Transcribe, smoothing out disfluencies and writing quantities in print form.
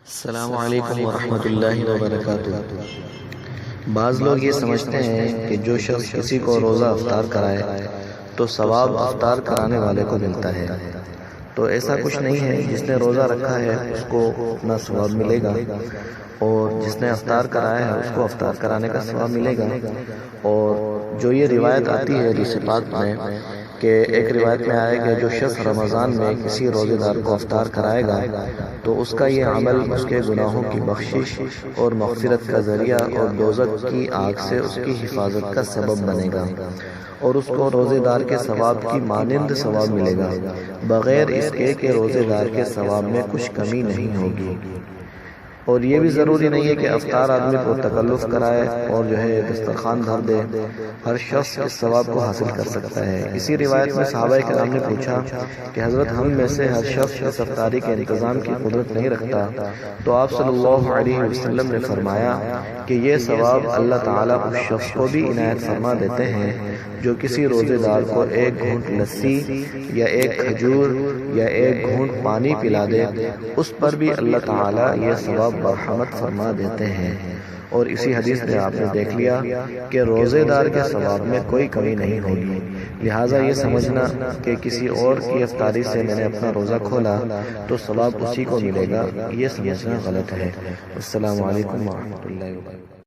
السلام علیکم ورحمۃ اللہ وبرکاتہ۔ بعض لوگ یہ سمجھتے ہیں کہ جو شخص کسی کو روزہ افطار کرائے تو ثواب افطار کرانے والے کو ملتا ہے، تو ایسا کچھ نہیں ہے۔ جس نے روزہ رکھا ہے اس کو اپنا ثواب ملے گا، اور جس نے افطار کرایا ہے اس کو افطار کرانے کا ثواب ملے گا۔ اور جو یہ روایت آتی ہے حدیث پاک میں کہ ایک روایت میں آئے کہ جو شخص رمضان میں کسی روزے دار کو افطار کرائے گا تو اس کا یہ عمل اس کے گناہوں کی بخشش اور مغفرت کا ذریعہ اور دوزخ کی آگ سے اس کی حفاظت کا سبب بنے گا، اور اس کو روزے دار کے ثواب کی مانند ثواب ملے گا، بغیر اس کے کہ روزے دار کے ثواب میں کچھ کمی نہیں ہوگی۔ اور یہ بھی ضروری نہیں ہے کہ افطار آدمی کو تکلف کرائے اور جو ہے دسترخوان دھر دے، ہر شخص اس ثواب کو حاصل کر سکتا ہے۔ اسی روایت میں صحابہ کرام نے پوچھا کہ حضرت ہم میں سے ہر شخص اس افطاری کے انتظام کی قدرت نہیں رکھتا، تو آپ صلی اللہ علیہ وسلم نے فرمایا کہ یہ ثواب اللہ تعالیٰ اس شخص کو بھی عنایت فرما دیتے ہیں جو کسی روزے دار کو ایک گھونٹ لسی یا ایک کھجور یا ایک گھونٹ پانی پلا دے، اس پر بھی اللہ تعالیٰ یہ ثواب برحمت فرما دیتے ہیں۔ اور اسی حدیث میں آپ نے دیکھ لیا کہ روزے دار کے ثواب میں کوئی کمی نہیں ہوگی، لہٰذا یہ سمجھنا کہ کسی اور کی افطاری سے میں نے اپنا روزہ کھولا تو ثواب اسی کو ملے گا، یہ سمجھنا غلط ہے۔ السلام علیکم ورحمۃ اللہ وبرکاتہ۔